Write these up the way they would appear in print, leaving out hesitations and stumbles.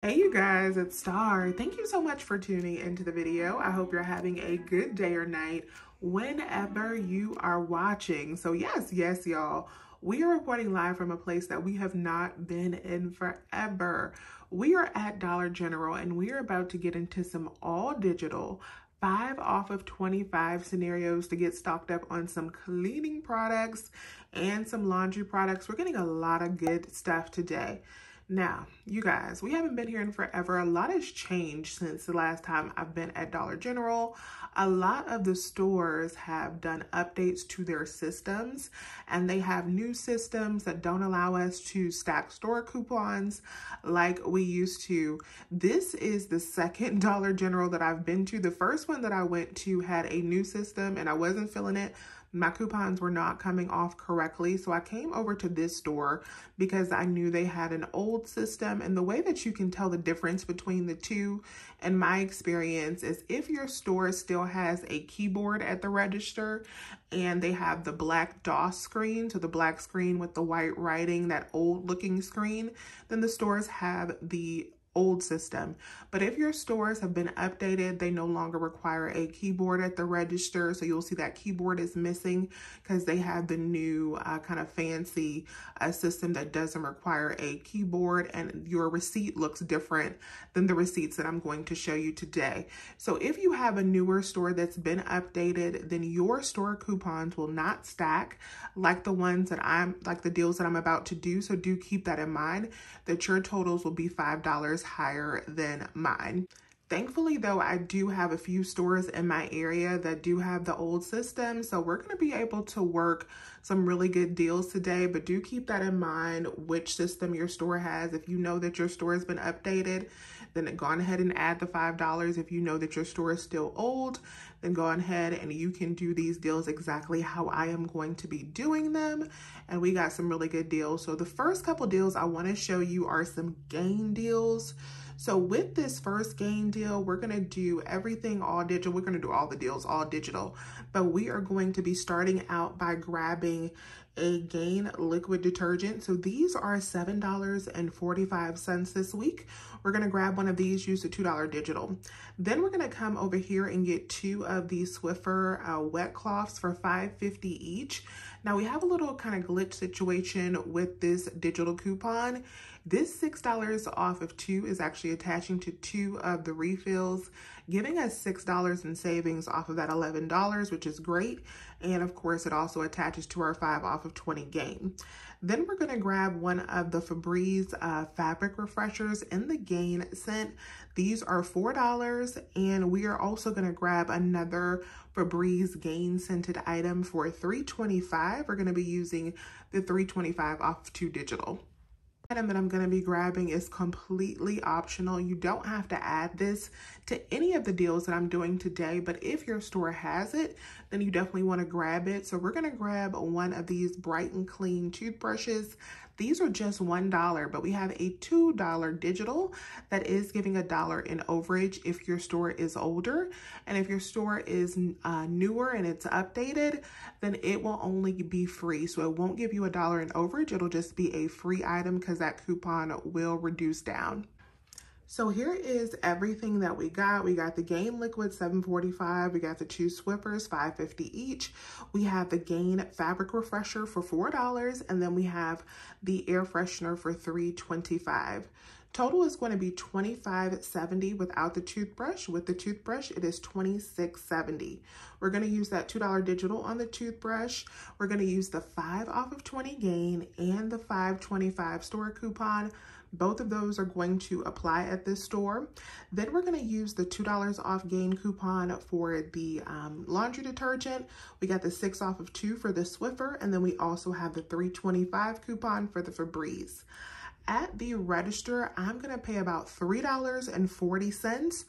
Hey you guys, it's Star. Thank you so much for tuning into the video. I hope you're having a good day or night whenever you are watching. So yes, y'all, we are reporting live from a place that we have not been in forever. We are at Dollar General and we are about to get into some all digital 5 off of 25 scenarios to get stocked up on some cleaning products and some laundry products. We're getting a lot of good stuff today. Now, you guys, we haven't been here in forever. A lot has changed since the last time I've been at Dollar General. A lot of the stores have done updates to their systems, and they have new systems that don't allow us to stack store coupons like we used to. This is the second Dollar General that I've been to. The first one that I went to had a new system and I wasn't feeling it. My coupons were not coming off correctly. So I came over to this store because I knew they had an old system. And the way that you can tell the difference between the two, in my experience, is if your store still has a keyboard at the register and they have the black DOS screen, so the black screen with the white writing, that old looking screen, then the stores have the old system. But if your stores have been updated, they no longer require a keyboard at the register. So you'll see that keyboard is missing because they have the new kind of fancy system that doesn't require a keyboard, and your receipt looks different than the receipts that I'm going to show you today. So if you have a newer store that's been updated, then your store coupons will not stack like the ones that the deals that I'm about to do. So do keep that in mind, that your totals will be $5 higher than mine. Thankfully, though, I do have a few stores in my area that do have the old system, so we're going to be able to work some really good deals today, but do keep that in mind which system your store has. If you know that your store has been updated, then go on ahead and add the $5. If you know that your store is still old, then go on ahead and you can do these deals exactly how I am going to be doing them. And we got some really good deals. So the first couple deals I want to show you are some gain deals. So with this first gain deal, we're going to do everything all digital. We're going to do all the deals all digital, but we are going to be starting out by grabbing a Gain liquid detergent. So these are $7.45 this week. We're going to grab one of these, use the $2 digital. Then we're going to come over here and get 2 of these Swiffer wet cloths for $5.50 each. Now we have a little kind of glitch situation with this digital coupon. This $6 off of 2 is actually attaching to 2 of the refills, giving us $6 in savings off of that $11, which is great. And of course, it also attaches to our 5 off of 20 gain. Then we're going to grab one of the Febreze fabric refreshers in the Gain scent. These are $4, and we are also going to grab another Febreze Gain scented item for $3.25. We're going to be using the $3.25 off of 2 digital. Item that I'm going to be grabbing is completely optional. You don't have to add this to any of the deals that I'm doing today, but if your store has it, then you definitely want to grab it. So we're going to grab one of these Bright and Clean toothbrushes. These are just $1, but we have a $2 digital that is giving $1 in overage if your store is older. And if your store is newer and it's updated, then it will only be free. So it won't give you $1 in overage. It'll just be a free item because that coupon will reduce down. So here is everything that we got. We got the Gain liquid, $7.45. We got the 2 Swiffers, $5.50 each. We have the Gain fabric refresher for $4, and then we have the air freshener for $3.25. Total is going to be $25.70 without the toothbrush. With the toothbrush, it is $26.70. We're going to use that $2 digital on the toothbrush. We're going to use the 5 off of 20 Gain and the $5.25 store coupon. Both of those are going to apply at this store. Then we're going to use the $2 off Gain coupon for the laundry detergent. We got the 6 off of 2 for the Swiffer, and then we also have the $3.25 coupon for the Febreze. At the register, I'm going to pay about $3.40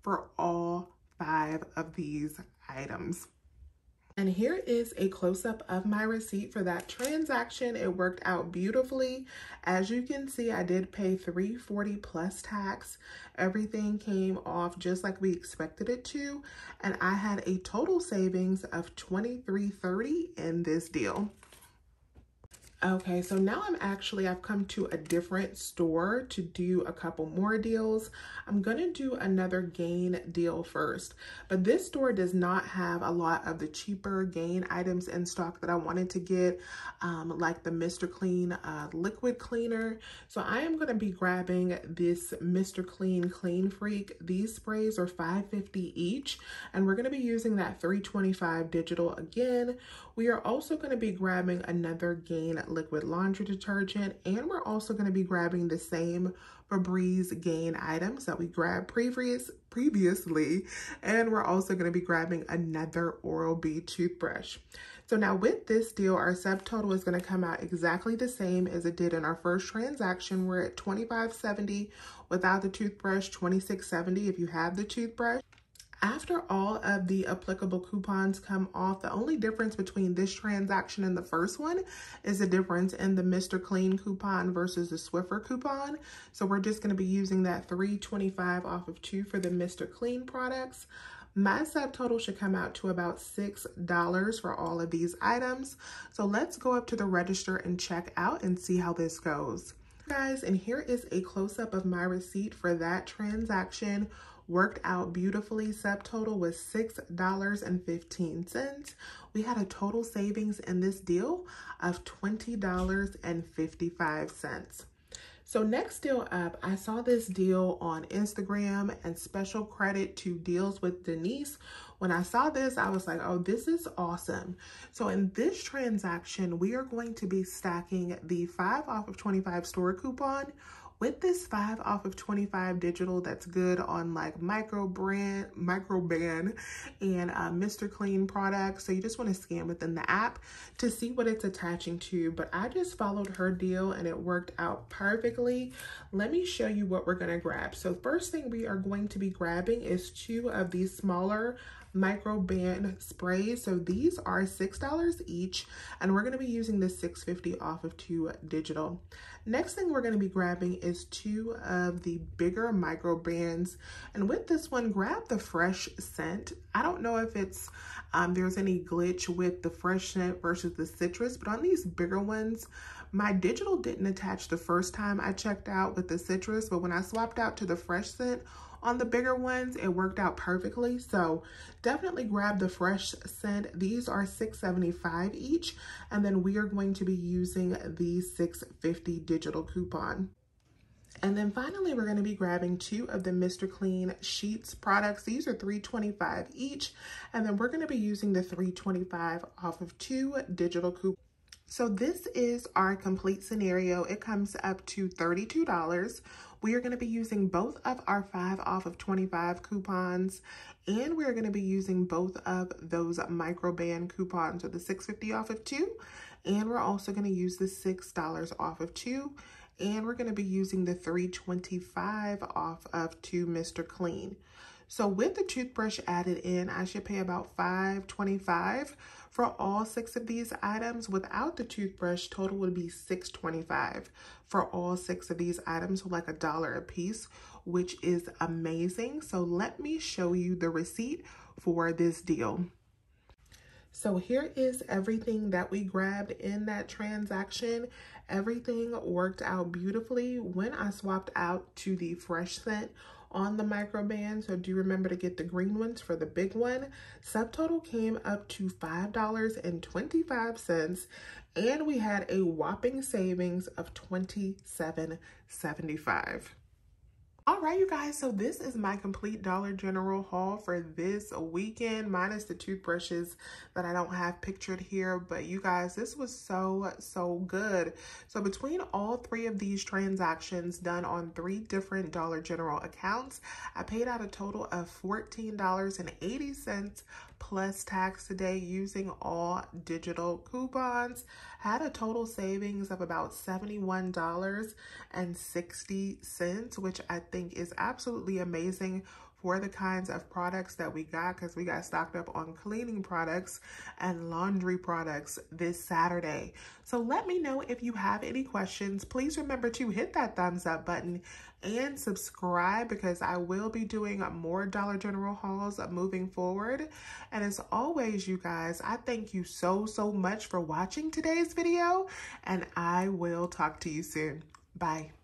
for all 5 of these items. And here is a close-up of my receipt for that transaction. It worked out beautifully. As you can see, I did pay $3.40 plus tax. Everything came off just like we expected it to. And I had a total savings of $23.30 in this deal. Okay, so now I've come to a different store to do a couple more deals. I'm gonna do another Gain deal first, but this store does not have a lot of the cheaper Gain items in stock that I wanted to get, like the Mr. Clean liquid cleaner. So I am gonna be grabbing this Mr. Clean Clean Freak. These sprays are $5.50 each, and we're gonna be using that 325 digital again. We are also gonna be grabbing another Gain liquid laundry detergent, and we're also going to be grabbing the same Febreze Gain items that we grabbed previously, and we're also going to be grabbing another Oral-B toothbrush. So now with this deal, our subtotal is going to come out exactly the same as it did in our first transaction. We're at $25.70 without the toothbrush, $26.70 if you have the toothbrush. After all of the applicable coupons come off, the only difference between this transaction and the first one is the difference in the Mr. Clean coupon versus the Swiffer coupon. So we're just going to be using that $3.25 off of 2 for the Mr. Clean products. My subtotal should come out to about $6 for all of these items. So let's go up to the register and check out and see how this goes. Guys, and here is a close-up of my receipt for that transaction. Worked out beautifully. Subtotal was $6.15. We had a total savings in this deal of $20.55. So next deal up, I saw this deal on Instagram, and special credit to Deals with Denise. When I saw this, I was like, oh, this is awesome. So in this transaction, we are going to be stacking the 5 off of 25 store coupon with this 5 off of 25 digital that's good on like Microban and Mr. Clean products. So you just want to scan within the app to see what it's attaching to. But I just followed her deal and it worked out perfectly. Let me show you what we're going to grab. So first thing we are going to be grabbing is 2 of these smaller Microban sprays. So these are $6 each, and we're going to be using the $6.50 off of 2 digital. Next thing we're going to be grabbing is 2 of the bigger Microbans, and with this one, grab the fresh scent. I don't know if it's there's any glitch with the fresh scent versus the citrus, but on these bigger ones, my digital didn't attach the first time I checked out with the citrus, but when I swapped out to the fresh scent on the bigger ones, it worked out perfectly. So definitely grab the fresh scent. These are $6.75 each, and then we are going to be using the $6.50 digital coupon. And then finally, we're going to be grabbing 2 of the Mr. Clean Sheets products. These are $3.25 each, and then we're going to be using the $3.25 off of 2 digital coupons. So this is our complete scenario. It comes up to $32. We are going to be using both of our 5 off of 25 coupons, and we're going to be using both of those Microban coupons, so the $6.50 off of 2, and we're also going to use the $6 off of 2, and we're going to be using the $3.25 off of 2 Mr. Clean. So with the toothbrush added in, I should pay about $5.25 for all 6 of these items. Without the toothbrush, total would be $6.25 for all 6 of these items, so like $1 a piece, which is amazing. So let me show you the receipt for this deal. So here is everything that we grabbed in that transaction. Everything worked out beautifully when I swapped out to the fresh scent on the Microban. So do remember to get the green ones for the big one. Subtotal came up to $5.25, and we had a whopping savings of $27.75. All right, you guys, so this is my complete Dollar General haul for this weekend, minus the toothbrushes that I don't have pictured here. But you guys, this was so good. So between all 3 of these transactions done on 3 different Dollar General accounts, I paid out a total of $14.80 plus tax today using all digital coupons. Had a total savings of about $71.60, which I think is absolutely amazing for the kinds of products that we got, because we got stocked up on cleaning products and laundry products this Saturday. So let me know if you have any questions. Please remember to hit that thumbs up button and subscribe, because I will be doing more Dollar General hauls moving forward. And as always, you guys, I thank you so much for watching today's video, and I will talk to you soon. Bye.